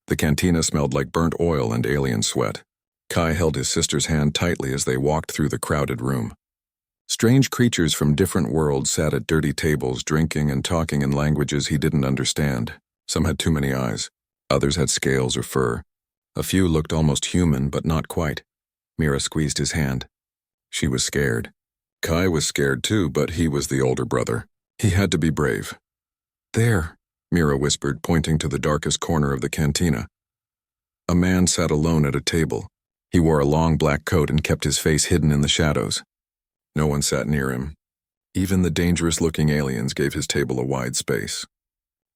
The cantina smelled like burnt oil and alien sweat. Kai held his sister's hand tightly as they walked through the crowded room. Strange creatures from different worlds sat at dirty tables, drinking and talking in languages he didn't understand. Some had too many eyes. Others had scales or fur. A few looked almost human, but not quite. Mira squeezed his hand. She was scared. Kai was scared too, but he was the older brother. He had to be brave. "There," Mira whispered, pointing to the darkest corner of the cantina. A man sat alone at a table. He wore a long black coat and kept his face hidden in the shadows. No one sat near him. Even the dangerous-looking aliens gave his table a wide space.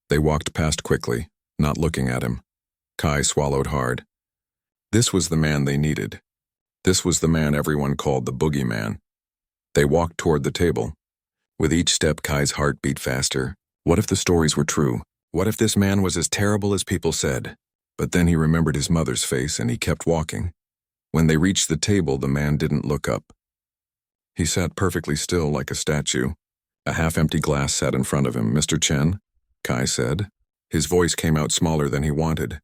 They walked past quickly, not looking at him. Kai swallowed hard. This was the man they needed. This was the man everyone called the Boogeyman. They walked toward the table. With each step, Kai's heart beat faster. What if the stories were true? What if this man was as terrible as people said? But then he remembered his mother's face and he kept walking. When they reached the table, the man didn't look up. He sat perfectly still like a statue. A half-empty glass sat in front of him. "Mr. Chen," Kai said. His voice came out smaller than he wanted.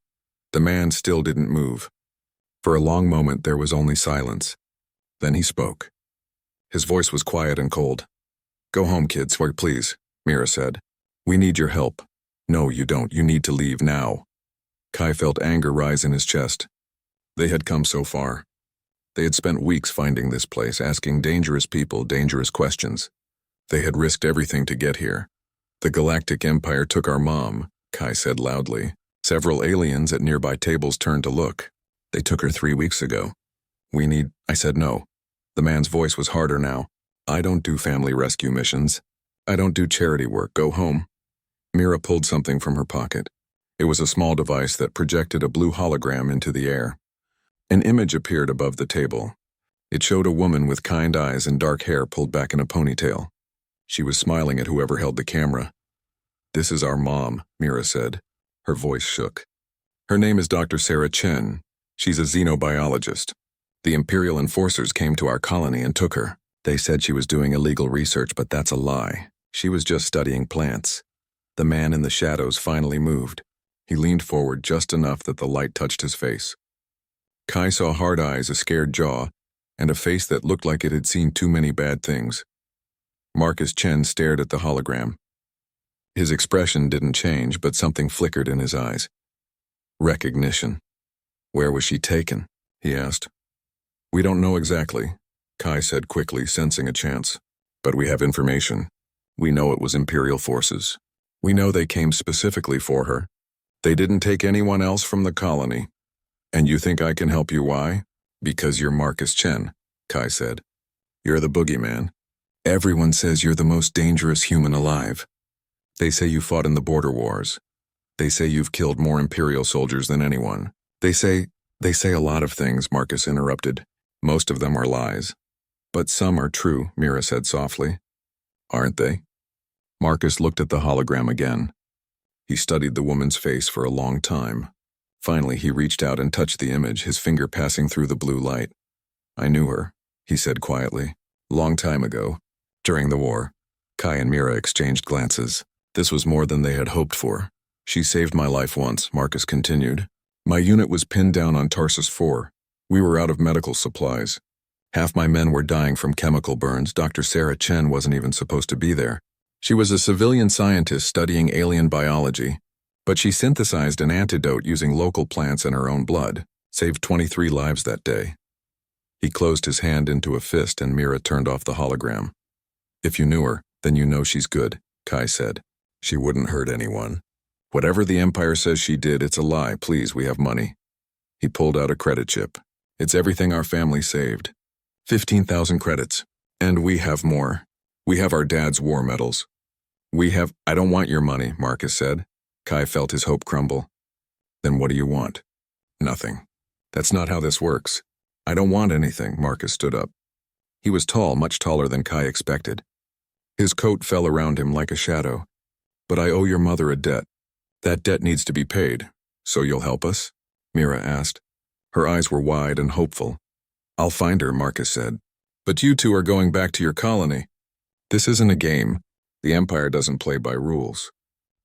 The man still didn't move. For a long moment, there was only silence. Then he spoke. His voice was quiet and cold. "Go home, kids, please," Mira said. "We need your help." "No, you don't. You need to leave now." Kai felt anger rise in his chest. They had come so far. They had spent weeks finding this place, asking dangerous people dangerous questions. They had risked everything to get here. "The Galactic Empire took our mom," Kai said loudly. Several aliens at nearby tables turned to look. "They took her 3 weeks ago. I said no." The man's voice was harder now. "I don't do family rescue missions. I don't do charity work. Go home." Mira pulled something from her pocket. It was a small device that projected a blue hologram into the air. An image appeared above the table. It showed a woman with kind eyes and dark hair pulled back in a ponytail. She was smiling at whoever held the camera. "This is our mom," Mira said. Her voice shook. "Her name is Dr. Sarah Chen. She's a xenobiologist. The Imperial enforcers came to our colony and took her. They said she was doing illegal research, but that's a lie. She was just studying plants." The man in the shadows finally moved. He leaned forward just enough that the light touched his face. Kai saw hard eyes, a scared jaw, and a face that looked like it had seen too many bad things. Marcus Chen stared at the hologram. His expression didn't change, but something flickered in his eyes. Recognition. "Where was she taken?" he asked. "We don't know exactly," Kai said quickly, sensing a chance. "But we have information. We know it was Imperial forces. We know they came specifically for her. They didn't take anyone else from the colony. And you think I can help you? Why?" "Because you're Marcus Chen," Kai said. "You're the Boogeyman. Everyone says you're the most dangerous human alive. They say you fought in the border wars. They say you've killed more Imperial soldiers than anyone. They say a lot of things," Marcus interrupted. "Most of them are lies. But some are true," Mira said softly. "Aren't they?" Marcus looked at the hologram again. He studied the woman's face for a long time. Finally, he reached out and touched the image, his finger passing through the blue light. "I knew her," he said quietly. "Long time ago, during the war." Kai and Mira exchanged glances. This was more than they had hoped for. "She saved my life once," Marcus continued. "My unit was pinned down on Tarsus 4. We were out of medical supplies. Half my men were dying from chemical burns. Dr. Sarah Chen wasn't even supposed to be there. She was a civilian scientist studying alien biology. But she synthesized an antidote using local plants and her own blood, saved 23 lives that day." He closed his hand into a fist and Mira turned off the hologram. "If you knew her, then you know she's good," Kai said. "She wouldn't hurt anyone. Whatever the Empire says she did, it's a lie. Please, we have money." He pulled out a credit chip. "It's everything our family saved. 15,000 credits. And we have more. We have our dad's war medals. I don't want your money," Marcus said. Kai felt his hope crumble. "Then what do you want?" "Nothing. That's not how this works." "I don't want anything," Marcus stood up. He was tall, much taller than Kai expected. His coat fell around him like a shadow. "But I owe your mother a debt. That debt needs to be paid. So you'll help us?" Mira asked. Her eyes were wide and hopeful. "I'll find her," Marcus said. "But you two are going back to your colony. This isn't a game. The Empire doesn't play by rules.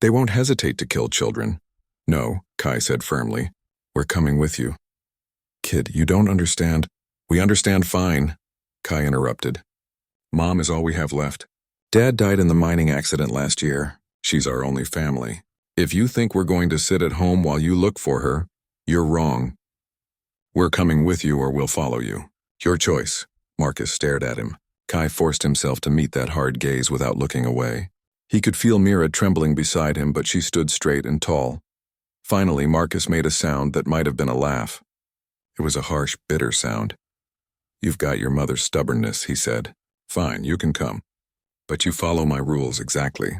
They won't hesitate to kill children. No, Kai said firmly. We're coming with you. Kid, you don't understand. We understand fine, Kai interrupted. Mom is all we have left. Dad died in the mining accident last year. She's our only family. If you think we're going to sit at home while you look for her, you're wrong. We're coming with you or we'll follow you. Your choice. Marcus stared at him. Kai forced himself to meet that hard gaze without looking away. He could feel Mira trembling beside him, but she stood straight and tall. Finally, Marcus made a sound that might have been a laugh. It was a harsh, bitter sound. You've got your mother's stubbornness, he said. Fine, you can come. But you follow my rules exactly.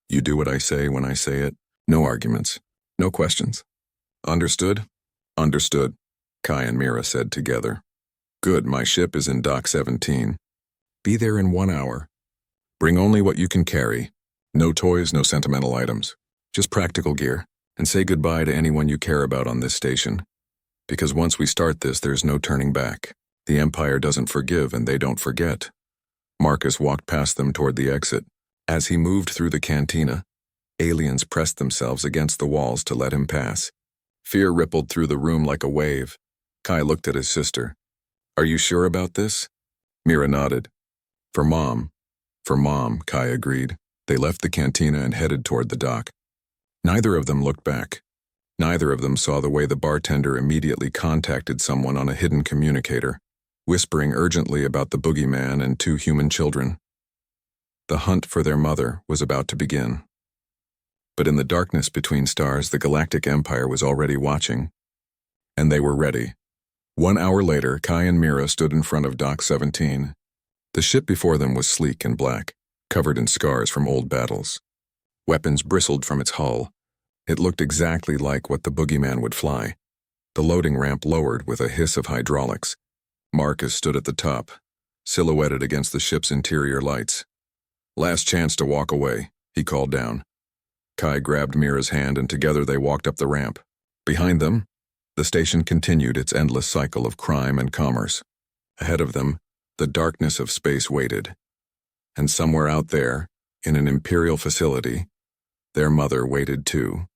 You do what I say when I say it. No arguments. No questions. Understood? Understood, Kai and Mira said together. Good, my ship is in Dock 17. Be there in 1 hour. Bring only what you can carry. No toys, no sentimental items. Just practical gear. And say goodbye to anyone you care about on this station. Because once we start this, there's no turning back. The Empire doesn't forgive and they don't forget. Marcus walked past them toward the exit. As he moved through the cantina, aliens pressed themselves against the walls to let him pass. Fear rippled through the room like a wave. Kai looked at his sister. Are you sure about this? Mira nodded. For Mom, Kai agreed. They left the cantina and headed toward the dock. Neither of them looked back. Neither of them saw the way the bartender immediately contacted someone on a hidden communicator, whispering urgently about the Boogeyman and 2 human children. The hunt for their mother was about to begin. But in the darkness between stars, the Galactic Empire was already watching. And they were ready. 1 hour later, Kai and Mira stood in front of Dock 17. The ship before them was sleek and black, covered in scars from old battles. Weapons bristled from its hull. It looked exactly like what the Boogeyman would fly. The loading ramp lowered with a hiss of hydraulics. Marcus stood at the top, silhouetted against the ship's interior lights. Last chance to walk away, he called down. Kai grabbed Mira's hand and together they walked up the ramp. Behind them, the station continued its endless cycle of crime and commerce. Ahead of them, the darkness of space waited. And somewhere out there, in an Imperial facility, their mother waited too.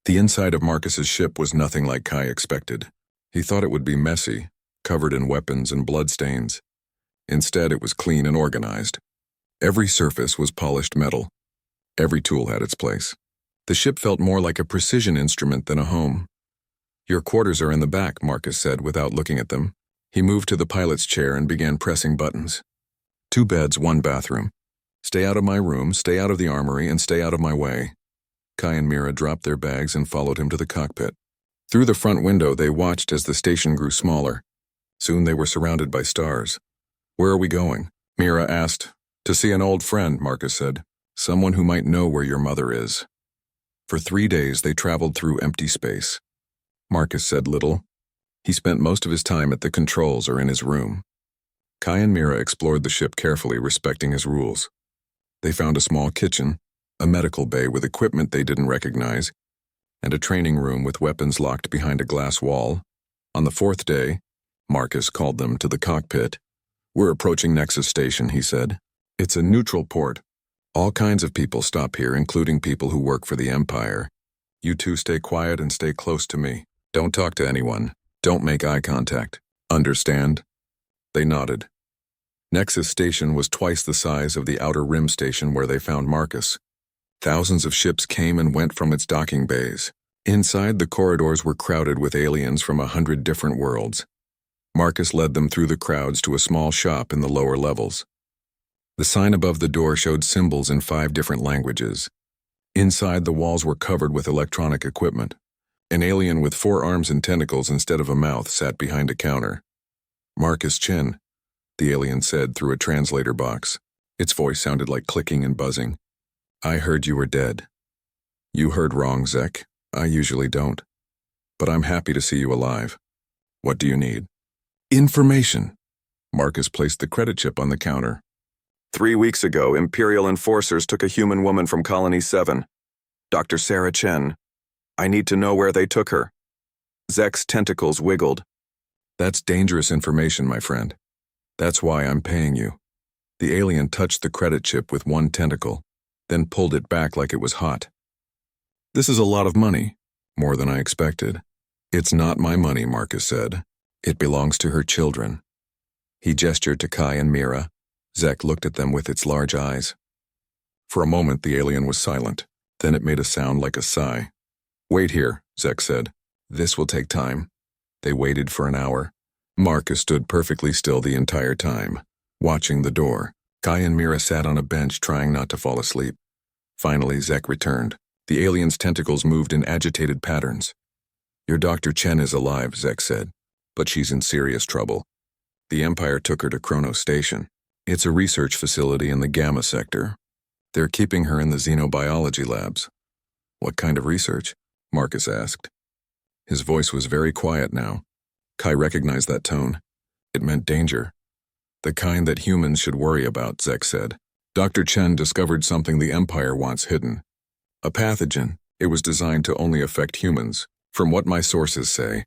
The inside of Marcus's ship was nothing like Kai expected. He thought it would be messy, covered in weapons and bloodstains. Instead, it was clean and organized. Every surface was polished metal. Every tool had its place. The ship felt more like a precision instrument than a home. Your quarters are in the back, Marcus said without looking at them. He moved to the pilot's chair and began pressing buttons. 2 beds, 1 bathroom. Stay out of my room, stay out of the armory, and stay out of my way. Kai and Mira dropped their bags and followed him to the cockpit. Through the front window, they watched as the station grew smaller. Soon they were surrounded by stars. Where are we going? Mira asked. To see an old friend, Marcus said. Someone who might know where your mother is. For 3 days, they traveled through empty space. Marcus said little. He spent most of his time at the controls or in his room. Kai and Mira explored the ship carefully, respecting his rules. They found a small kitchen, a medical bay with equipment they didn't recognize, and a training room with weapons locked behind a glass wall. On the 4th day, Marcus called them to the cockpit. We're approaching Nexus Station, he said. It's a neutral port. All kinds of people stop here, including people who work for the Empire. You 2 stay quiet and stay close to me. Don't talk to anyone. Don't make eye contact. Understand? They nodded. Nexus Station was twice the size of the Outer Rim Station where they found Marcus. Thousands of ships came and went from its docking bays. Inside, the corridors were crowded with aliens from 100 different worlds. Marcus led them through the crowds to a small shop in the lower levels. The sign above the door showed symbols in 5 different languages. Inside, the walls were covered with electronic equipment. An alien with 4 arms and tentacles instead of a mouth sat behind a counter. Marcus Chin, the alien said through a translator box. Its voice sounded like clicking and buzzing. I heard you were dead. You heard wrong, Zek. I usually don't. But I'm happy to see you alive. What do you need? Information. Marcus placed the credit chip on the counter. 3 weeks ago, Imperial enforcers took a human woman from Colony 7. Dr. Sarah Chen. I need to know where they took her. Zek's tentacles wiggled. That's dangerous information, my friend. That's why I'm paying you. The alien touched the credit chip with 1 tentacle, then pulled it back like it was hot. This is a lot of money, more than I expected. It's not my money, Marcus said. It belongs to her children. He gestured to Kai and Mira. Zek looked at them with its large eyes. For a moment, the alien was silent. Then it made a sound like a sigh. Wait here, Zek said. This will take time. They waited for an hour. Marcus stood perfectly still the entire time, watching the door. Kai and Mira sat on a bench trying not to fall asleep. Finally, Zek returned. The alien's tentacles moved in agitated patterns. Your Dr. Chen is alive, Zek said, but she's in serious trouble. The Empire took her to Kronos Station. It's a research facility in the Gamma sector. They're keeping her in the xenobiology labs. What kind of research? Marcus asked. His voice was very quiet now. Kai recognized that tone. It meant danger. The kind that humans should worry about, Zek said. Dr. Chen discovered something the Empire wants hidden. A pathogen. It was designed to only affect humans. From what my sources say,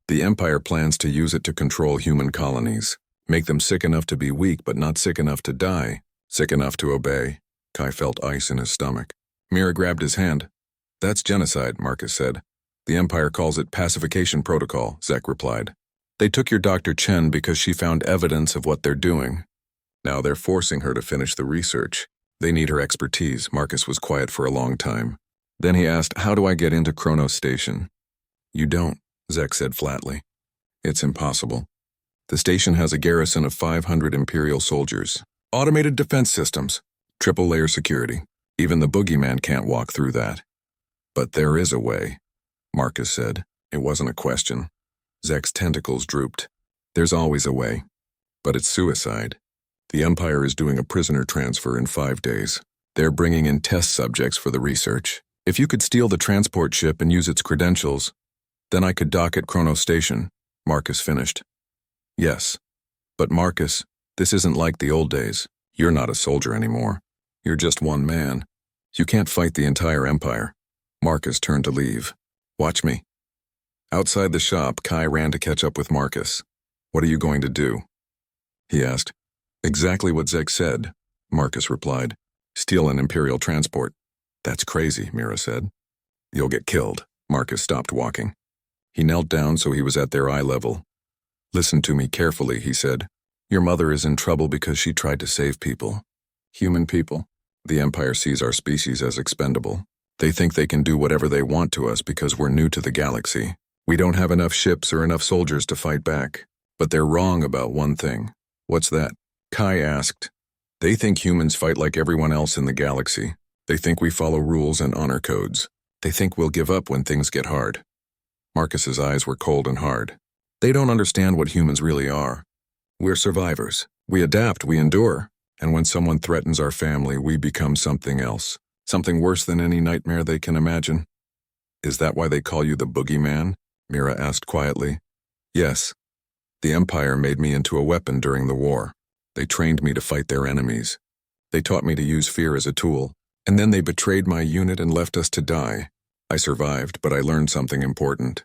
the Empire plans to use it to control human colonies, make them sick enough to be weak but not sick enough to die, sick enough to obey. Kai felt ice in his stomach. Mira grabbed his hand. That's genocide, Marcus said. The Empire calls it pacification protocol, Zek replied. They took your Dr. Chen because she found evidence of what they're doing. Now they're forcing her to finish the research. They need her expertise. Marcus was quiet for a long time. Then he asked, how do I get into Kronos Station? You don't, Zek said flatly. It's impossible. The station has a garrison of 500 Imperial soldiers. Automated defense systems. Triple-layer security. Even the Boogeyman can't walk through that. But there is a way, Marcus said. It wasn't a question. Zek's tentacles drooped. There's always a way. But it's suicide. The Empire is doing a prisoner transfer in 5 days. They're bringing in test subjects for the research. If you could steal the transport ship and use its credentials, then I could dock at Kronos Station, Marcus finished. Yes. But Marcus, this isn't like the old days. You're not a soldier anymore. You're just one man. You can't fight the entire Empire. Marcus turned to leave. Watch me. Outside the shop, Kai ran to catch up with Marcus. What are you going to do? He asked. Exactly what Zek said, Marcus replied. Steal an Imperial transport. That's crazy, Mira said. You'll get killed. Marcus stopped walking. He knelt down so he was at their eye level. Listen to me carefully, he said. Your mother is in trouble because she tried to save people. Human people. The Empire sees our species as expendable. They think they can do whatever they want to us because we're new to the galaxy. We don't have enough ships or enough soldiers to fight back. But they're wrong about one thing. What's that? Kai asked. They think humans fight like everyone else in the galaxy. They think we follow rules and honor codes. They think we'll give up when things get hard. Marcus's eyes were cold and hard. They don't understand what humans really are. We're survivors. We adapt, we endure. And when someone threatens our family, we become something else. Something worse than any nightmare they can imagine. Is that why they call you the Boogeyman? Mira asked quietly. Yes. The Empire made me into a weapon during the war. They trained me to fight their enemies. They taught me to use fear as a tool. And then they betrayed my unit and left us to die. I survived, but I learned something important.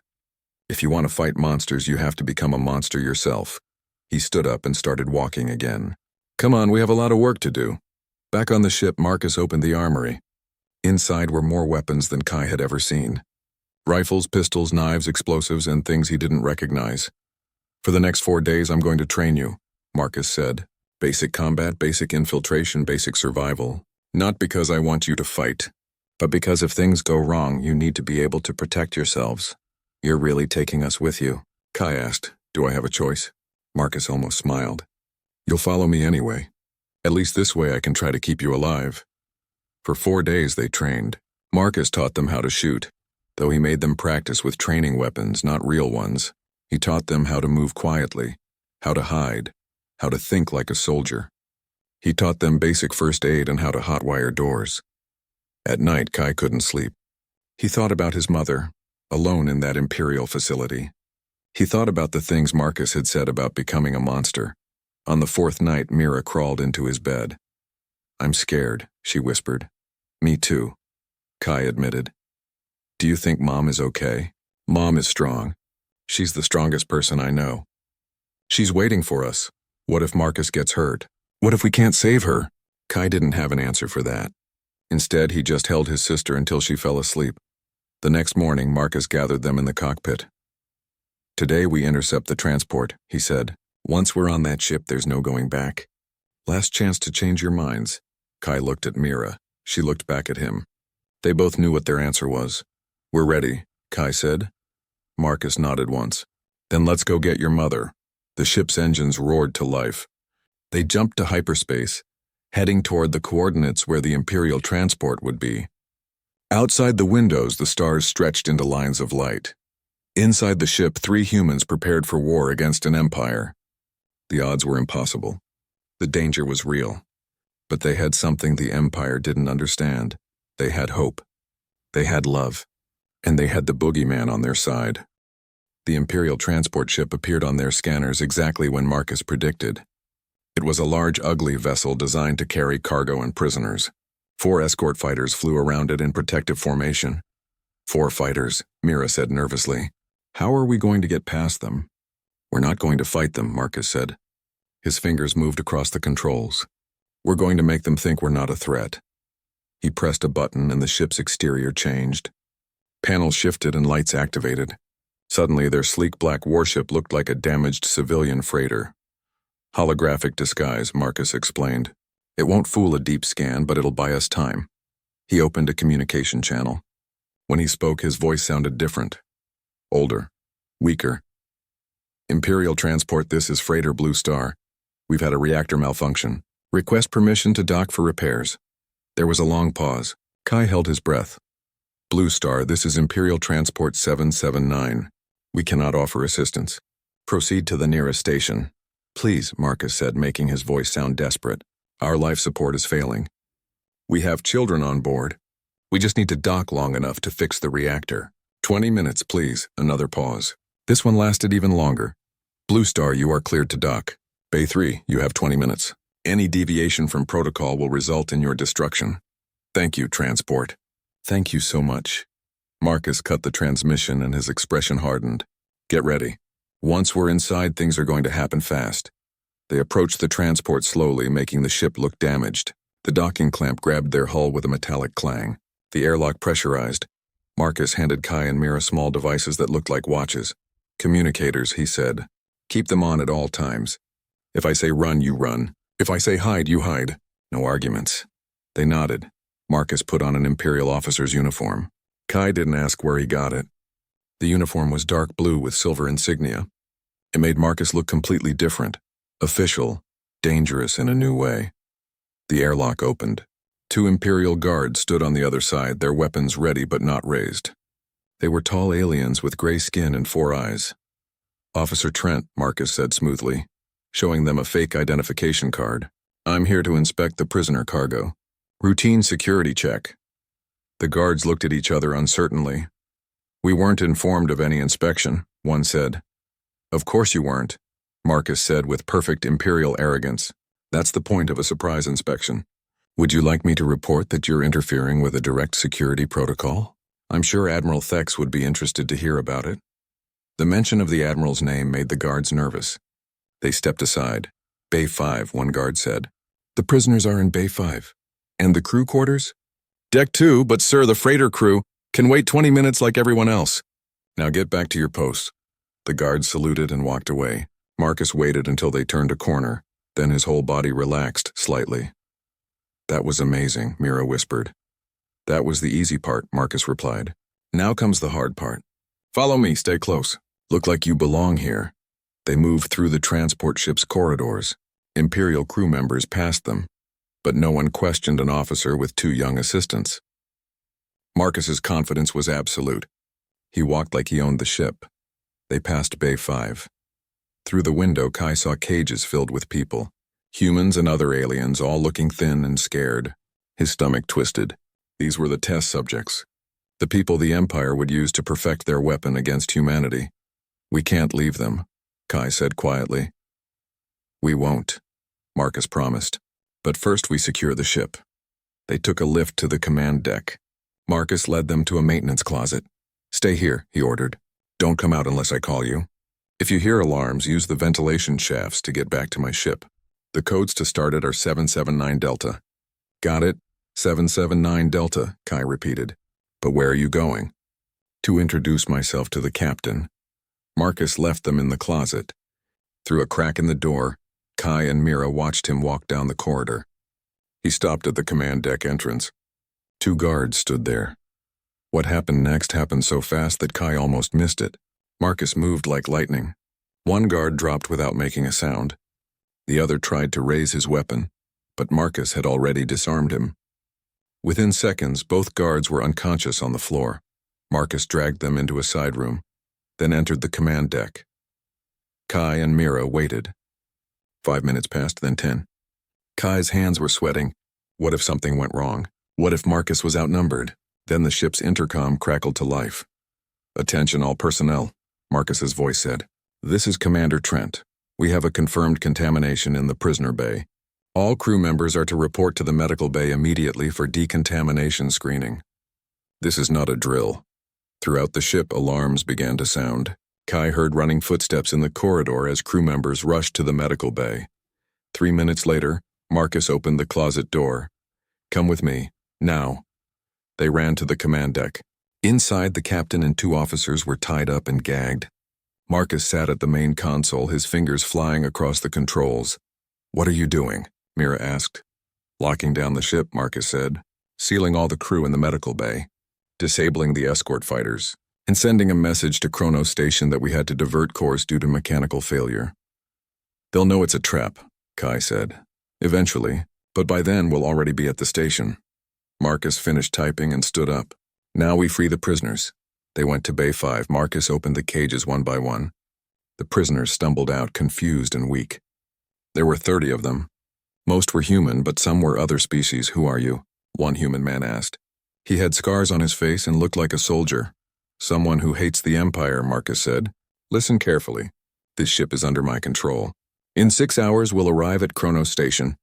If you want to fight monsters, you have to become a monster yourself. He stood up and started walking again. Come on, we have a lot of work to do. Back on the ship, Marcus opened the armory. Inside were more weapons than Kai had ever seen. Rifles, pistols, knives, explosives, and things he didn't recognize. For the next 4 days, I'm going to train you, Marcus said. Basic combat, basic infiltration, basic survival. Not because I want you to fight, but because if things go wrong, you need to be able to protect yourselves. You're really taking us with you? Kai asked. Do I have a choice? Marcus almost smiled. You'll follow me anyway. At least this way I can try to keep you alive. For 4 days they trained. Marcus taught them how to shoot, though he made them practice with training weapons, not real ones. He taught them how to move quietly, how to hide, how to think like a soldier. He taught them basic first aid and how to hotwire doors. At night, Kai couldn't sleep. He thought about his mother, alone in that Imperial facility. He thought about the things Marcus had said about becoming a monster. On the 4th night, Mira crawled into his bed. I'm scared, she whispered. Me too, Kai admitted. Do you think Mom is okay? Mom is strong. She's the strongest person I know. She's waiting for us. What if Marcus gets hurt? What if we can't save her? Kai didn't have an answer for that. Instead, he just held his sister until she fell asleep. The next morning, Marcus gathered them in the cockpit. "Today we intercept the transport," he said. "Once we're on that ship, there's no going back. Last chance to change your minds." Kai looked at Mira. She looked back at him. They both knew what their answer was. "We're ready," Kai said. Marcus nodded once. "Then let's go get your mother." The ship's engines roared to life. They jumped to hyperspace, heading toward the coordinates where the Imperial transport would be. Outside the windows, the stars stretched into lines of light. Inside the ship, 3 humans prepared for war against an empire. The odds were impossible. The danger was real. But they had something the empire didn't understand. They had hope. They had love. And they had the Boogeyman on their side. The Imperial transport ship appeared on their scanners exactly when Marcus predicted. It was a large, ugly vessel designed to carry cargo and prisoners. 4 escort fighters flew around it in protective formation. 4 fighters, Mira said nervously. "How are we going to get past them?" "We're not going to fight them," Marcus said. His fingers moved across the controls. "We're going to make them think we're not a threat." He pressed a button and the ship's exterior changed. Panels shifted and lights activated. Suddenly, their sleek black warship looked like a damaged civilian freighter. "Holographic disguise," Marcus explained. "It won't fool a deep scan, but it'll buy us time." He opened a communication channel. When he spoke, his voice sounded different. Older. Weaker. "Imperial transport, this is Freighter Blue Star. We've had a reactor malfunction. Request permission to dock for repairs." There was a long pause. Kai held his breath. "Blue Star, this is Imperial Transport 779. We cannot offer assistance. Proceed to the nearest station." "Please," Marcus said, making his voice sound desperate. "Our life support is failing. We have children on board. We just need to dock long enough to fix the reactor. 20 minutes, please." Another pause. This one lasted even longer. "Blue Star, you are cleared to dock. Bay 3, you have 20 minutes. Any deviation from protocol will result in your destruction. Thank you, transport." "Thank you so much." Marcus cut the transmission and his expression hardened. "Get ready. Once we're inside, things are going to happen fast." They approached the transport slowly, making the ship look damaged. The docking clamp grabbed their hull with a metallic clang. The airlock pressurized. Marcus handed Kai and Mira small devices that looked like watches. "Communicators," he said. "Keep them on at all times. If I say run, you run. If I say hide, you hide. No arguments." They nodded. Marcus put on an Imperial officer's uniform. Kai didn't ask where he got it. The uniform was dark blue with silver insignia. It made Marcus look completely different. Official, dangerous in a new way. The airlock opened. 2 Imperial guards stood on the other side, their weapons ready but not raised. They were tall aliens with gray skin and 4 eyes. "Officer Trent," Marcus said smoothly, showing them a fake identification card. "I'm here to inspect the prisoner cargo. Routine security check." The guards looked at each other uncertainly. "We weren't informed of any inspection," one said. "Of course you weren't," Marcus said with perfect Imperial arrogance. "That's the point of a surprise inspection. Would you like me to report that you're interfering with a direct security protocol? I'm sure Admiral Thex would be interested to hear about it." The mention of the Admiral's name made the guards nervous. They stepped aside. "Bay 5, one guard said. "The prisoners are in Bay 5. "And the crew quarters?" "Deck 2, but sir, the freighter crew can wait 20 minutes like everyone else." "Now get back to your posts." The guards saluted and walked away. Marcus waited until they turned a corner, then his whole body relaxed slightly. "That was amazing," Mira whispered. "That was the easy part," Marcus replied. "Now comes the hard part. Follow me, stay close. Look like you belong here." They moved through the transport ship's corridors. Imperial crew members passed them, but no one questioned an officer with 2 young assistants. Marcus's confidence was absolute. He walked like he owned the ship. They passed Bay 5. Through the window, Kai saw cages filled with people. Humans and other aliens, all looking thin and scared. His stomach twisted. These were the test subjects. The people the Empire would use to perfect their weapon against humanity. "We can't leave them," Kai said quietly. "We won't," Marcus promised. "But first we secure the ship." They took a lift to the command deck. Marcus led them to a maintenance closet. "Stay here," he ordered. "Don't come out unless I call you. If you hear alarms, use the ventilation shafts to get back to my ship. The codes to start it are 779 Delta." "Got it. 779 Delta," Kai repeated. "But where are you going?" To introduce myself to the captain, Marcus left them in the closet. Through a crack in the door, Kai and Mira watched him walk down the corridor. He stopped at the command deck entrance. 2 guards stood there. What happened next happened so fast that Kai almost missed it. Marcus moved like lightning. 1 guard dropped without making a sound. The other tried to raise his weapon, but Marcus had already disarmed him. Within seconds, both guards were unconscious on the floor. Marcus dragged them into a side room, then entered the command deck. Kai and Mira waited. 5 minutes passed, then 10. Kai's hands were sweating. What if something went wrong? What if Marcus was outnumbered? Then the ship's intercom crackled to life. "Attention all personnel," Marcus's voice said. "This is Commander Trent. We have a confirmed contamination in the prisoner bay. All crew members are to report to the medical bay immediately for decontamination screening." This is not a drill. Throughout the ship, alarms began to sound. Kai heard running footsteps in the corridor as crew members rushed to the medical bay. 3 minutes later, Marcus opened the closet door. "Come with me, now." They ran to the command deck. Inside, the captain and 2 officers were tied up and gagged. Marcus sat at the main console, his fingers flying across the controls. "What are you doing?" Mira asked. "Locking down the ship," Marcus said. "Sealing all the crew in the medical bay. Disabling the escort fighters. And sending a message to Kronos Station that we had to divert course due to mechanical failure." "They'll know it's a trap," Kai said. "Eventually, but by then we'll already be at the station." Marcus finished typing and stood up. "Now we free the prisoners." They went to Bay 5. Marcus opened the cages one by one. The prisoners stumbled out, confused and weak. There were 30 of them. Most were human, but some were other species. "Who are you?" one human man asked. He had scars on his face and looked like a soldier. "Someone who hates the Empire," Marcus said. "Listen carefully. This ship is under my control. In 6 hours we'll arrive at Kronos Station.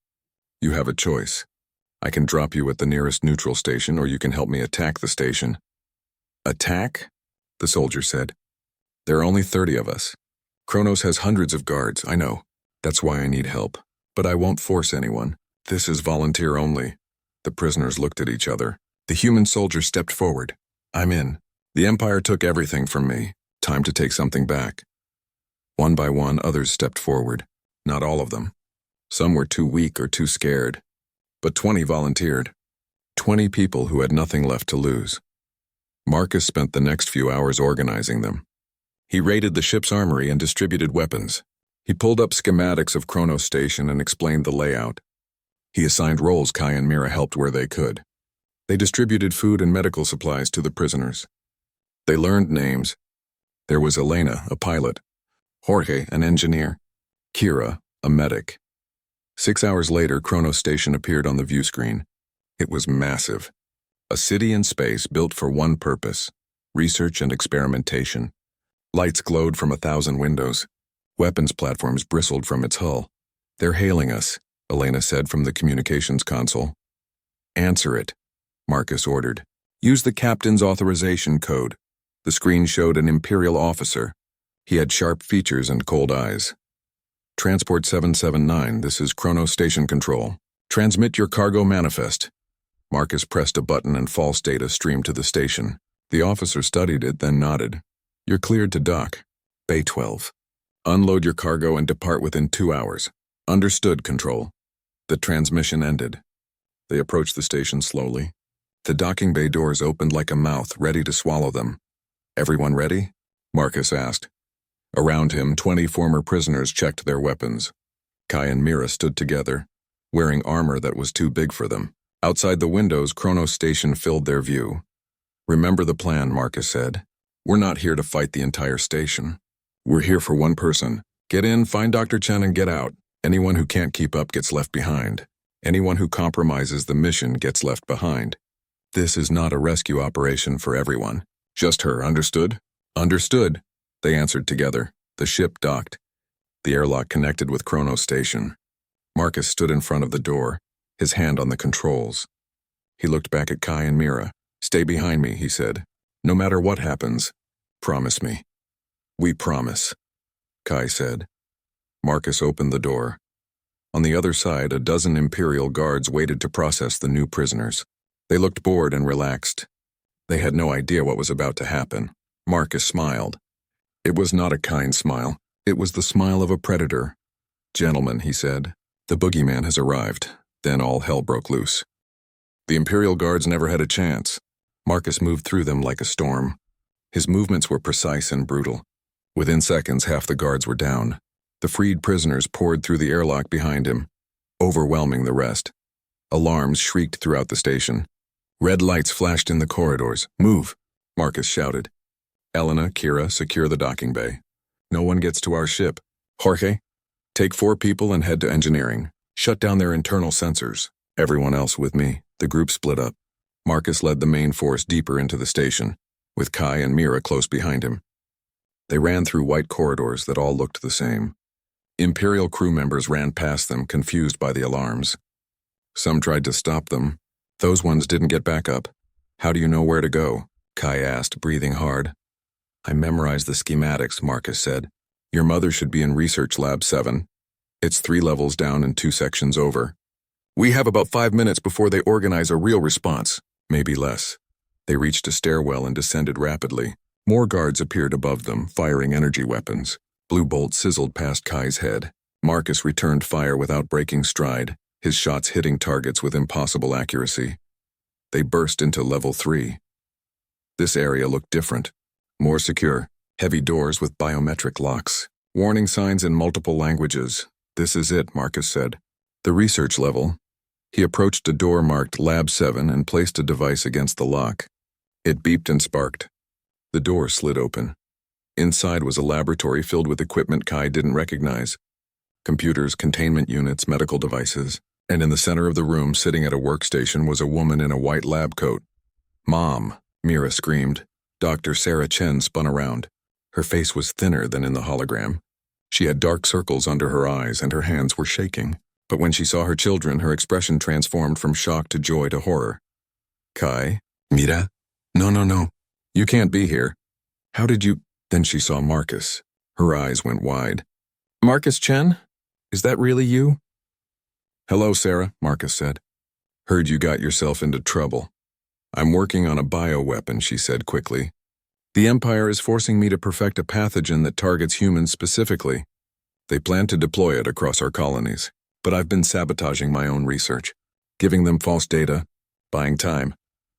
You have a choice. I can drop you at the nearest neutral station, or you can help me attack the station." "Attack?" the soldier said. "There are only 30 of us. Kronos has hundreds of guards, I know. That's why I need help. But I won't force anyone. This is volunteer only." The prisoners looked at each other. The human soldier stepped forward. "I'm in. The Empire took everything from me. Time to take something back." One by one, others stepped forward. Not all of them. Some were too weak or too scared. But 20 volunteered. 20 people who had nothing left to lose. Marcus spent the next few hours organizing them. He raided the ship's armory and distributed weapons. He pulled up schematics of Kronos Station and explained the layout. He assigned roles. Kai and Mira helped where they could. They distributed food and medical supplies to the prisoners. They learned names. There was Elena, a pilot. Jorge, an engineer. Kira, a medic. 6 hours later, Kronos Station appeared on the view screen. It was massive. A city in space built for one purpose: research and experimentation. Lights glowed from 1,000 windows. Weapons platforms bristled from its hull. "They're hailing us," Elena said from the communications console. "Answer it," Marcus ordered. "Use the captain's authorization code." The screen showed an Imperial officer. He had sharp features and cold eyes. "Transport 779, this is Kronos Station Control. Transmit your cargo manifest." Marcus pressed a button and false data streamed to the station. The officer studied it, then nodded. "You're cleared to dock. Bay 12. Unload your cargo and depart within 2 hours. Understood, Control." The transmission ended. They approached the station slowly. The docking bay doors opened like a mouth, ready to swallow them. "Everyone ready?" Marcus asked. Around him, 20 former prisoners checked their weapons. Kai and Mira stood together, wearing armor that was too big for them. Outside the windows, Kronos Station filled their view. "Remember the plan," Marcus said. "We're not here to fight the entire station. We're here for one person. Get in, find Dr. Chen, and get out. Anyone who can't keep up gets left behind. Anyone who compromises the mission gets left behind. This is not a rescue operation for everyone. Just her, understood?" "Understood," they answered together. The ship docked. The airlock connected with Kronos Station. Marcus stood in front of the door, his hand on the controls. He looked back at Kai and Mira. "Stay behind me," he said. "No matter what happens, promise me." "We promise," Kai said. Marcus opened the door. On the other side, a dozen Imperial guards waited to process the new prisoners. They looked bored and relaxed. They had no idea what was about to happen. Marcus smiled. It was not a kind smile. It was the smile of a predator. "Gentlemen," he said, "the Boogeyman has arrived." Then all hell broke loose. The Imperial Guards never had a chance. Marcus moved through them like a storm. His movements were precise and brutal. Within seconds, half the guards were down. The freed prisoners poured through the airlock behind him, overwhelming the rest. Alarms shrieked throughout the station. Red lights flashed in the corridors. "Move!" Marcus shouted. "Elena, Kira, secure the docking bay. No one gets to our ship. Jorge, take 4 people and head to engineering. Shut down their internal sensors. Everyone else with me." The group split up. Marcus led the main force deeper into the station, with Kai and Mira close behind him. They ran through white corridors that all looked the same. Imperial crew members ran past them, confused by the alarms. Some tried to stop them. Those ones didn't get back up. "How do you know where to go?" Kai asked, breathing hard. "I memorized the schematics," Marcus said. "Your mother should be in Research Lab 7. It's 3 levels down and 2 sections over. We have about 5 minutes before they organize a real response, maybe less." They reached a stairwell and descended rapidly. More guards appeared above them, firing energy weapons. Blue bolts sizzled past Kai's head. Marcus returned fire without breaking stride, his shots hitting targets with impossible accuracy. They burst into level 3. This area looked different, more secure. Heavy doors with biometric locks. Warning signs in multiple languages. "This is it," Marcus said. "The research level." He approached a door marked Lab 7 and placed a device against the lock. It beeped and sparked. The door slid open. Inside was a laboratory filled with equipment Kai didn't recognize. Computers, containment units, medical devices. And in the center of the room, sitting at a workstation, was a woman in a white lab coat. "Mom," Mira screamed. Dr. Sarah Chen spun around. Her face was thinner than in the hologram. She had dark circles under her eyes and her hands were shaking. But when she saw her children, her expression transformed from shock to joy to horror. "Kai? Mira? No. You can't be here. How did you—" Then she saw Marcus. Her eyes went wide. "Marcus Chen? Is that really you?" "Hello, Sarah," Marcus said. "Heard you got yourself into trouble." "I'm working on a bioweapon," she said quickly. "The Empire is forcing me to perfect a pathogen that targets humans specifically. They plan to deploy it across our colonies. But I've been sabotaging my own research, giving them false data, buying time."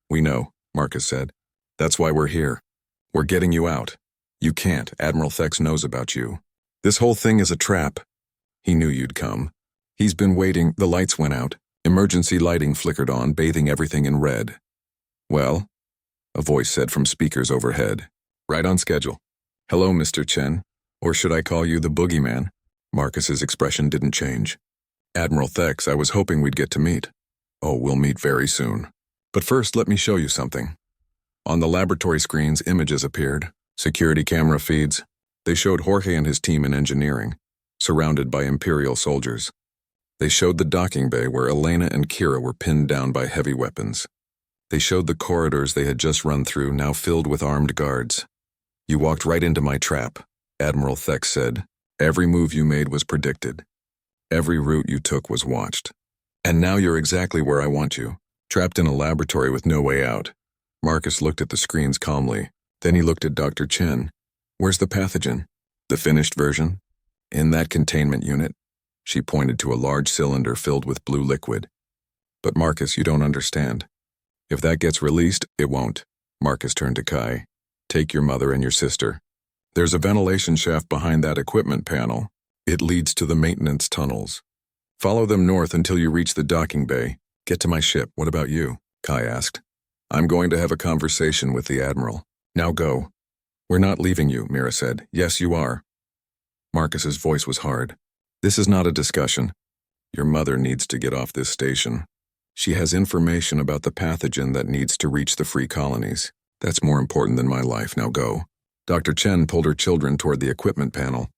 "We know," Marcus said. "That's why we're here. We're getting you out. You can't. Admiral Thex knows about you. This whole thing is a trap. He knew you'd come. He's been waiting." The lights went out. Emergency lighting flickered on, bathing everything in red. "Well?" a voice said from speakers overhead. "Right on schedule. Hello, Mr. Chen. Or should I call you the Boogeyman?" Marcus's expression didn't change. "Admiral Thex, I was hoping we'd get to meet." "Oh, we'll meet very soon. But first, let me show you something." On the laboratory screens, images appeared. Security camera feeds. They showed Jorge and his team in engineering, surrounded by Imperial soldiers. They showed the docking bay where Elena and Kira were pinned down by heavy weapons. They showed the corridors they had just run through, now filled with armed guards. "You walked right into my trap," Admiral Thex said. "Every move you made was predicted. Every route you took was watched. And now you're exactly where I want you, trapped in a laboratory with no way out." Marcus looked at the screens calmly. Then he looked at Dr. Chen. "Where's the pathogen?" "The finished version? In that containment unit." She pointed to a large cylinder filled with blue liquid. "But Marcus, you don't understand. If that gets released, it won't." Marcus turned to Kai. "Take your mother and your sister. There's a ventilation shaft behind that equipment panel. It leads to the maintenance tunnels. Follow them north until you reach the docking bay. Get to my ship. What about you?" Kai asked. "I'm going to have a conversation with the Admiral. Now go." "We're not leaving you," Mira said. "Yes, you are." Marcus's voice was hard. "This is not a discussion. Your mother needs to get off this station. She has information about the pathogen that needs to reach the free colonies. That's more important than my life. Now go." Dr. Chen pulled her children toward the equipment panel.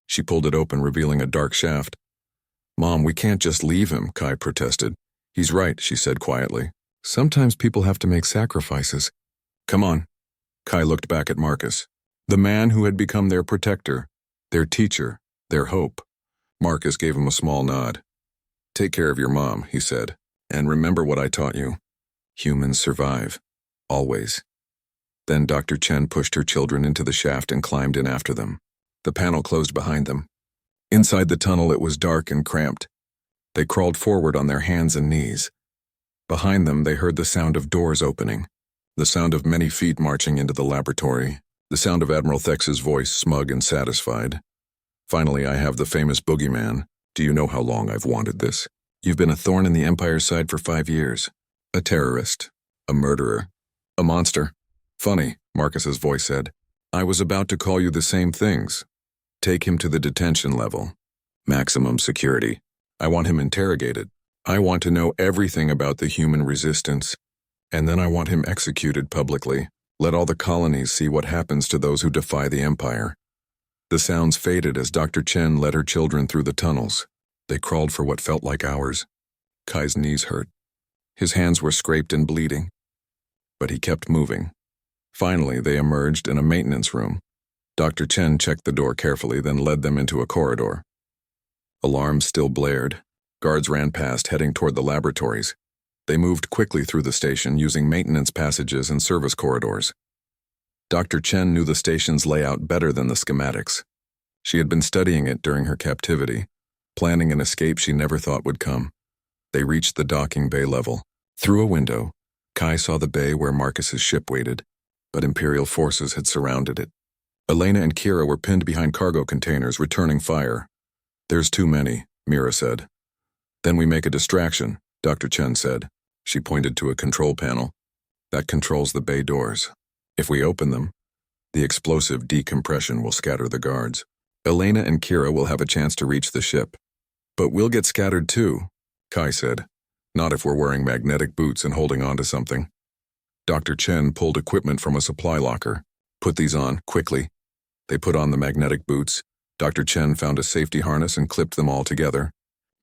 She pulled it open, revealing a dark shaft. "Mom, we can't just leave him," Kai protested. "He's right," she said quietly. "Sometimes people have to make sacrifices. Come on." Kai looked back at Marcus, the man who had become their protector, their teacher, their hope. Marcus gave him a small nod. "Take care of your mom," he said, "and remember what I taught you. Humans survive. Always." Then Dr. Chen pushed her children into the shaft and climbed in after them. The panel closed behind them. Inside the tunnel, it was dark and cramped. They crawled forward on their hands and knees. Behind them, they heard the sound of doors opening, the sound of many feet marching into the laboratory, the sound of Admiral Thex's voice, smug and satisfied. Finally, I have the famous Boogeyman. Do you know how long I've wanted this? You've been a thorn in the Empire's side for 5 years. A terrorist. A murderer. A monster. Funny, Marcus's voice said. I was about to call you the same things. Take him to the detention level. Maximum security. I want him interrogated. I want to know everything about the human resistance. And then I want him executed publicly. Let all the colonies see what happens to those who defy the Empire. The sounds faded as Dr. Chen led her children through the tunnels. They crawled for what felt like hours. Kai's knees hurt. His hands were scraped and bleeding. But he kept moving. Finally, they emerged in a maintenance room. Dr. Chen checked the door carefully, then led them into a corridor. Alarms still blared. Guards ran past, heading toward the laboratories. They moved quickly through the station, using maintenance passages and service corridors. Dr. Chen knew the station's layout better than the schematics. She had been studying it during her captivity, planning an escape she never thought would come. They reached the docking bay level. Through a window, Kai saw the bay where Marcus's ship waited, but Imperial forces had surrounded it. Elena and Kira were pinned behind cargo containers, returning fire. There's too many, Mira said. Then we make a distraction, Dr. Chen said. She pointed to a control panel. That controls the bay doors. If we open them, the explosive decompression will scatter the guards. Elena and Kira will have a chance to reach the ship. But we'll get scattered too, Kai said. Not if we're wearing magnetic boots and holding on to something. Dr. Chen pulled equipment from a supply locker. Put these on, quickly. They put on the magnetic boots. Dr. Chen found a safety harness and clipped them all together.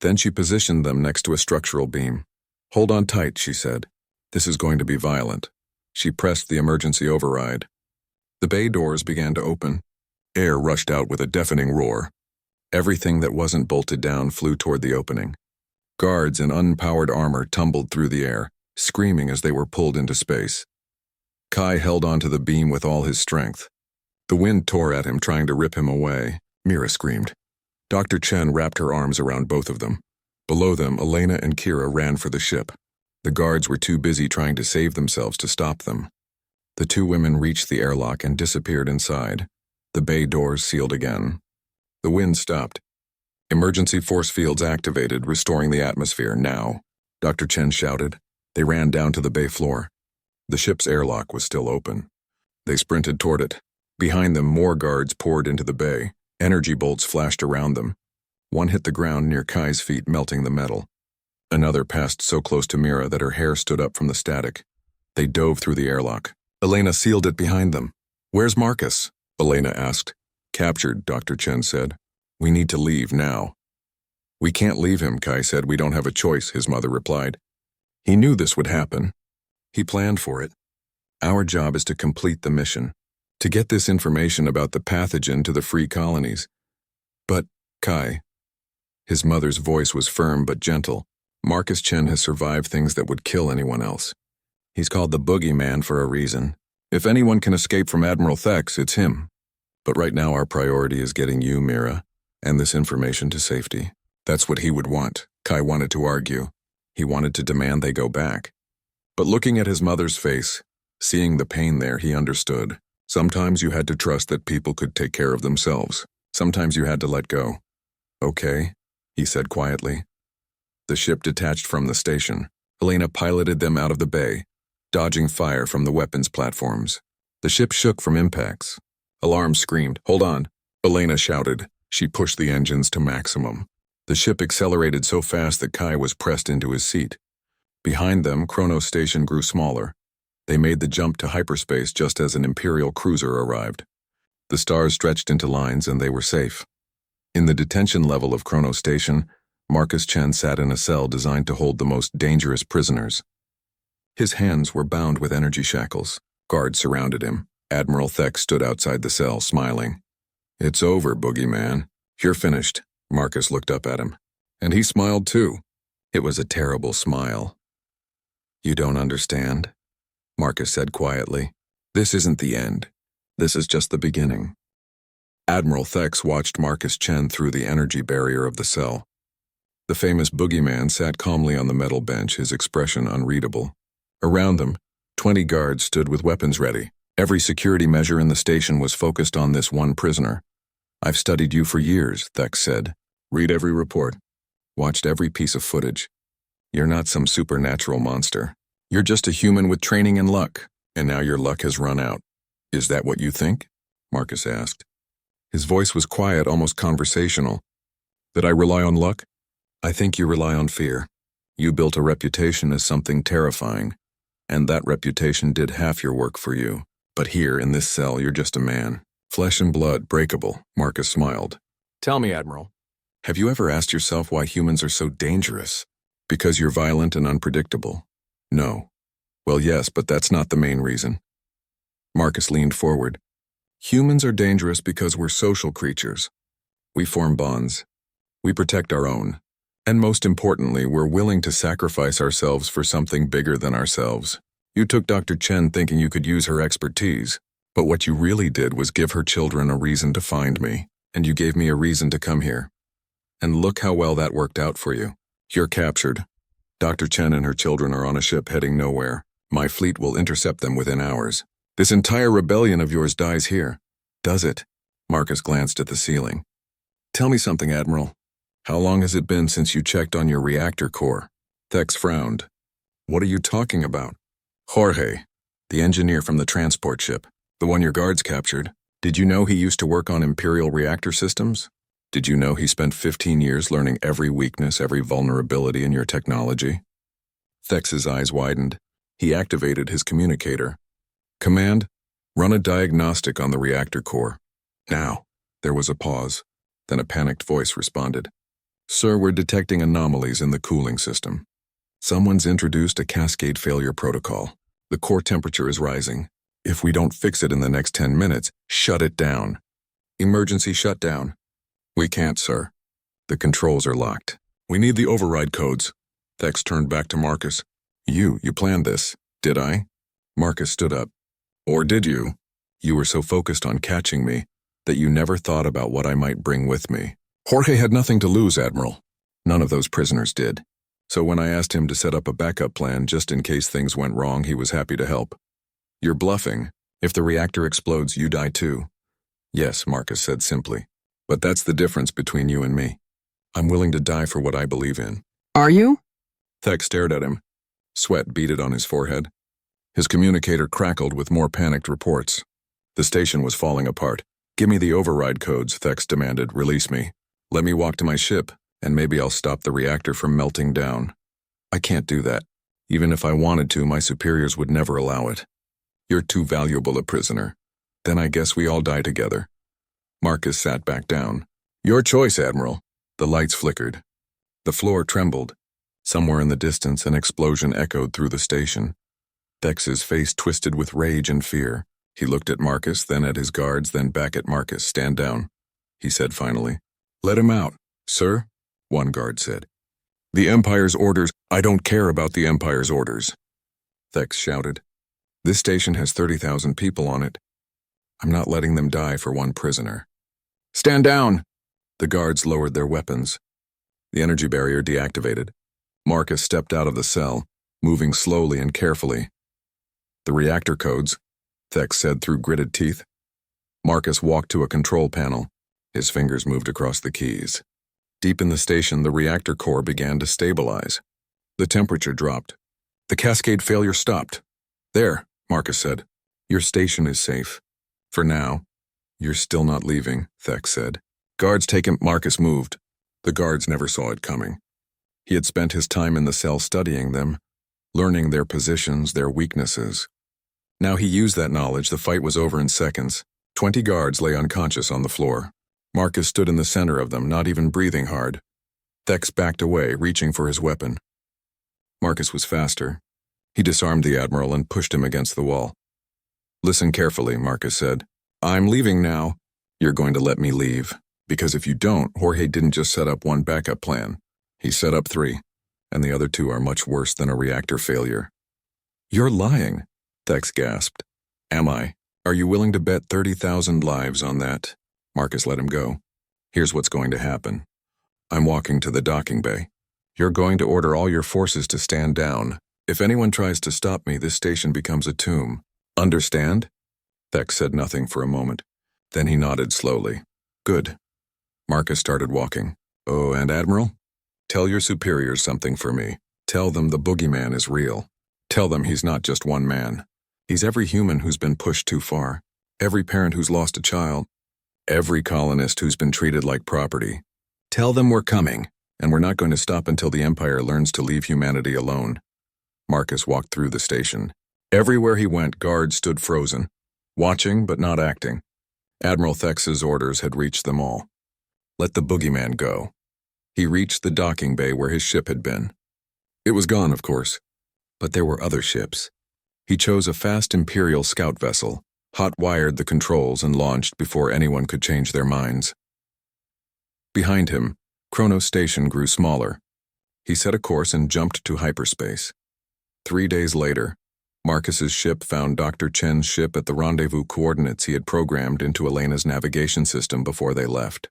Then she positioned them next to a structural beam. Hold on tight, she said. This is going to be violent. She pressed the emergency override. The bay doors began to open. Air rushed out with a deafening roar. Everything that wasn't bolted down flew toward the opening. Guards in unpowered armor tumbled through the air, screaming as they were pulled into space. Kai held onto the beam with all his strength. The wind tore at him, trying to rip him away. Mira screamed. Dr. Chen wrapped her arms around both of them. Below them, Elena and Kira ran for the ship. The guards were too busy trying to save themselves to stop them. The two women reached the airlock and disappeared inside. The bay doors sealed again. The wind stopped. Emergency force fields activated, restoring the atmosphere now, Dr. Chen shouted. They ran down to the bay floor. The ship's airlock was still open. They sprinted toward it. Behind them, more guards poured into the bay. Energy bolts flashed around them. One hit the ground near Kai's feet, melting the metal. Another passed so close to Mira that her hair stood up from the static. They dove through the airlock. Elena sealed it behind them. Where's Marcus? Elena asked. Captured, Dr. Chen said. We need to leave now. We can't leave him, Kai said. We don't have a choice, his mother replied. He knew this would happen. He planned for it. Our job is to complete the mission, to get this information about the pathogen to the free colonies. But, Kai, his mother's voice was firm but gentle. Marcus Chen has survived things that would kill anyone else. He's called the Boogeyman for a reason. If anyone can escape from Admiral Thex, it's him. But right now our priority is getting you, Mira, and this information to safety. That's what he would want, Kai wanted to argue. He wanted to demand they go back. But looking at his mother's face, seeing the pain there, he understood. Sometimes you had to trust that people could take care of themselves. Sometimes you had to let go. Okay, he said quietly. The ship detached from the station. Elena piloted them out of the bay, dodging fire from the weapons platforms. The ship shook from impacts. Alarms screamed. Hold on, Elena shouted. She pushed the engines to maximum. The ship accelerated so fast that Kai was pressed into his seat. Behind them, Kronos Station grew smaller. They made the jump to hyperspace just as an Imperial cruiser arrived. The stars stretched into lines and they were safe. In the detention level of Kronos Station, Marcus Chen sat in a cell designed to hold the most dangerous prisoners. His hands were bound with energy shackles. Guards surrounded him. Admiral Thex stood outside the cell, smiling. It's over, Boogeyman. You're finished. Marcus looked up at him. And he smiled too. It was a terrible smile. You don't understand, Marcus said quietly. This isn't the end. This is just the beginning. Admiral Thex watched Marcus Chen through the energy barrier of the cell. The famous Boogeyman sat calmly on the metal bench, his expression unreadable. Around them, 20 guards stood with weapons ready. Every security measure in the station was focused on this one prisoner. "I've studied you for years," Thex said. "Read every report. Watched every piece of footage. You're not some supernatural monster. You're just a human with training and luck, and now your luck has run out. Is that what you think?" Marcus asked. His voice was quiet, almost conversational. "That I rely on luck? I think you rely on fear. You built a reputation as something terrifying, and that reputation did half your work for you. But here, in this cell, you're just a man. Flesh and blood, breakable." Marcus smiled. "Tell me, Admiral, have you ever asked yourself why humans are so dangerous? Because you're violent and unpredictable?" "No." "Well, yes, but that's not the main reason." Marcus leaned forward. "Humans are dangerous because we're social creatures. We form bonds. We protect our own. And most importantly, we're willing to sacrifice ourselves for something bigger than ourselves. You took Dr. Chen thinking you could use her expertise, but what you really did was give her children a reason to find me, and you gave me a reason to come here. And look how well that worked out for you. You're captured. Dr. Chen and her children are on a ship heading nowhere. My fleet will intercept them within hours. This entire rebellion of yours dies here. Does it?" Marcus glanced at the ceiling. "Tell me something, Admiral. How long has it been since you checked on your reactor core?" Thex frowned. "What are you talking about?" "Jorge, the engineer from the transport ship, the one your guards captured. Did you know he used to work on Imperial reactor systems? Did you know he spent 15 years learning every weakness, every vulnerability in your technology?" Thex's eyes widened. He activated his communicator. "Command, run a diagnostic on the reactor core. Now." There was a pause. Then a panicked voice responded. "Sir, we're detecting anomalies in the cooling system. Someone's introduced a cascade failure protocol. The core temperature is rising. If we don't fix it in the next 10 minutes, shut it down. Emergency shutdown." "We can't, sir. The controls are locked. We need the override codes." Thex turned back to Marcus. You planned this, did I?" Marcus stood up. "Or did you? You were so focused on catching me that you never thought about what I might bring with me." "Jorge had nothing to lose, Admiral. None of those prisoners did. So when I asked him to set up a backup plan just in case things went wrong, he was happy to help." "You're bluffing. If the reactor explodes, you die too." "Yes," Marcus said simply. "But that's the difference between you and me. I'm willing to die for what I believe in." "Are you?" Thex stared at him. Sweat beaded on his forehead. His communicator crackled with more panicked reports. The station was falling apart. "Give me the override codes," Thex demanded. "Release me. Let me walk to my ship, and maybe I'll stop the reactor from melting down." "I can't do that. Even if I wanted to, my superiors would never allow it." "You're too valuable a prisoner. Then I guess we all die together." Marcus sat back down. "Your choice, Admiral." The lights flickered. The floor trembled. Somewhere in the distance, an explosion echoed through the station. Thex's face twisted with rage and fear. He looked at Marcus, then at his guards, then back at Marcus. "Stand down," he said finally. "Let him out." "Sir?" one guard said. "The Empire's orders." "I don't care about the Empire's orders," Thex shouted. "This station has 30,000 people on it. I'm not letting them die for one prisoner." "Stand down!" The guards lowered their weapons. The energy barrier deactivated. Marcus stepped out of the cell, moving slowly and carefully. "The reactor codes," Thex said through gritted teeth. Marcus walked to a control panel. His fingers moved across the keys. Deep in the station, the reactor core began to stabilize. The temperature dropped. The cascade failure stopped. "There," Marcus said. "Your station is safe. For now." "You're still not leaving," Thex said. "Guards take him." Marcus moved. The guards never saw it coming. He had spent his time in the cell studying them, learning their positions, their weaknesses. Now he used that knowledge. The fight was over in seconds. 20 guards lay unconscious on the floor. Marcus stood in the center of them, not even breathing hard. Thex backed away, reaching for his weapon. Marcus was faster. He disarmed the Admiral and pushed him against the wall. "Listen carefully," Marcus said. "I'm leaving now. You're going to let me leave. Because if you don't, Jorge didn't just set up one backup plan. He set up 3, and the other 2 are much worse than a reactor failure." "You're lying," Thex gasped. Am I? Are you willing to bet 30,000 lives on that? Marcus let him go. Here's what's going to happen. I'm walking to the docking bay. You're going to order all your forces to stand down. If anyone tries to stop me, this station becomes a tomb. Understand? Thex said nothing for a moment. Then he nodded slowly. Good. Marcus started walking. Oh, and Admiral? Tell your superiors something for me. Tell them the Boogeyman is real. Tell them he's not just one man. He's every human who's been pushed too far. Every parent who's lost a child. Every colonist who's been treated like property. Tell them we're coming, and we're not going to stop until the Empire learns to leave humanity alone. Marcus walked through the station. Everywhere he went, guards stood frozen, watching but not acting. Admiral Thex's orders had reached them all. Let the Boogeyman go. He reached the docking bay where his ship had been. It was gone, of course, but there were other ships. He chose a fast Imperial scout vessel, hot-wired the controls and launched before anyone could change their minds. Behind him, Kronos Station grew smaller. He set a course and jumped to hyperspace. 3 days later, Marcus's ship found Dr. Chen's ship at the rendezvous coordinates he had programmed into Elena's navigation system before they left.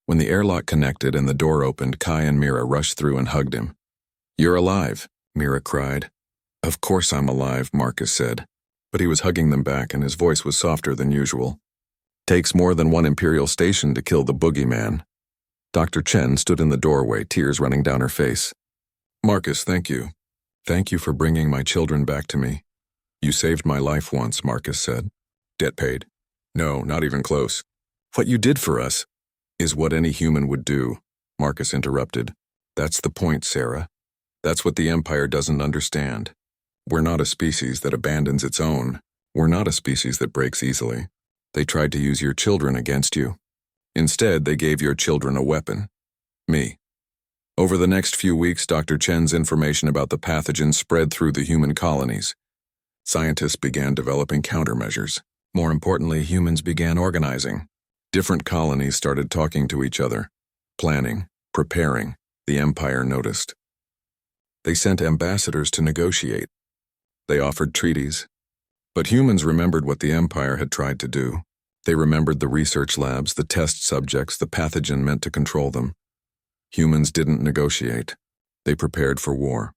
When the airlock connected and the door opened, Kai and Mira rushed through and hugged him. You're alive, Mira cried. Of course I'm alive, Marcus said, but he was hugging them back and his voice was softer than usual. Takes more than one Imperial station to kill the Boogeyman. Dr. Chen stood in the doorway, tears running down her face. Marcus, thank you. Thank you for bringing my children back to me. You saved my life once, Marcus said. Debt paid. No, not even close. What you did for us is what any human would do, Marcus interrupted. That's the point, Sarah. That's what the Empire doesn't understand. We're not a species that abandons its own. We're not a species that breaks easily. They tried to use your children against you. Instead, they gave your children a weapon. Me. Over the next few weeks, Dr. Chen's information about the pathogen spread through the human colonies. Scientists began developing countermeasures. More importantly, humans began organizing. Different colonies started talking to each other, planning, preparing. The Empire noticed. They sent ambassadors to negotiate. They offered treaties. But humans remembered what the Empire had tried to do. They remembered the research labs, the test subjects, the pathogen meant to control them. Humans didn't negotiate. They prepared for war.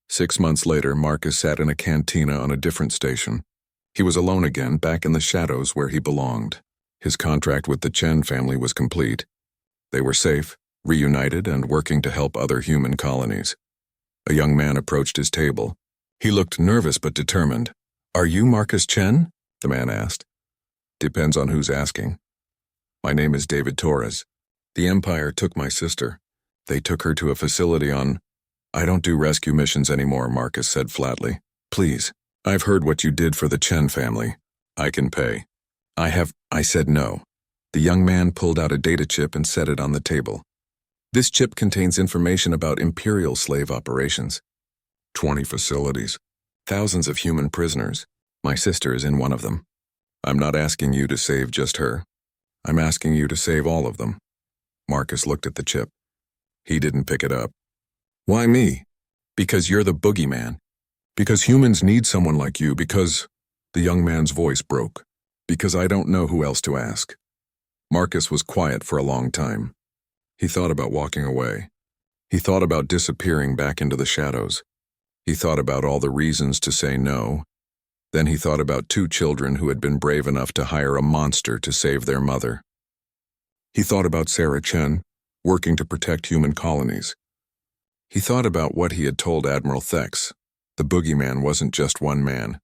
6 months later, Marcus sat in a cantina on a different station. He was alone again, back in the shadows where he belonged. His contract with the Chen family was complete. They were safe, reunited, and working to help other human colonies. A young man approached his table. He looked nervous but determined. Are you Marcus Chen? The man asked. Depends on who's asking. My name is David Torres. The Empire took my sister. They took her to a facility on... I don't do rescue missions anymore, Marcus said flatly. Please, I've heard what you did for the Chen family. I can pay. I said no. The young man pulled out a data chip and set it on the table. This chip contains information about Imperial slave operations. 20 facilities. Thousands of human prisoners. My sister is in one of them. I'm not asking you to save just her. I'm asking you to save all of them. Marcus looked at the chip. He didn't pick it up. Why me? Because you're the Boogeyman. Because humans need someone like you. Because... The young man's voice broke. Because I don't know who else to ask. Marcus was quiet for a long time. He thought about walking away. He thought about disappearing back into the shadows. He thought about all the reasons to say no. Then he thought about 2 children who had been brave enough to hire a monster to save their mother. He thought about Sarah Chen, working to protect human colonies. He thought about what he had told Admiral Thex. The Boogeyman wasn't just one man.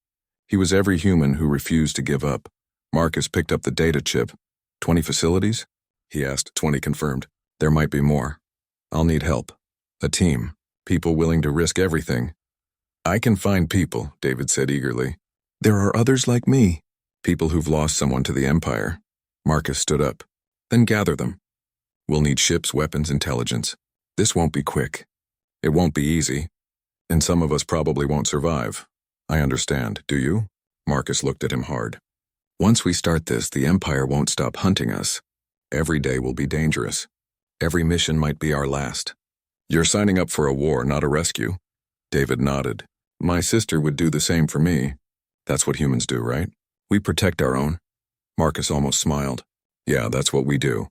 He was every human who refused to give up. Marcus picked up the data chip. 20 facilities? He asked. 20 confirmed. There might be more. I'll need help. A team. People willing to risk everything. I can find people, David said eagerly. There are others like me. People who've lost someone to the Empire. Marcus stood up. Then gather them. We'll need ships, weapons, intelligence. This won't be quick. It won't be easy. And some of us probably won't survive. I understand, do you? Marcus looked at him hard. Once we start this, the Empire won't stop hunting us. Every day will be dangerous. Every mission might be our last. You're signing up for a war, not a rescue. David nodded. My sister would do the same for me. That's what humans do, right? We protect our own. Marcus almost smiled. Yeah, that's what we do.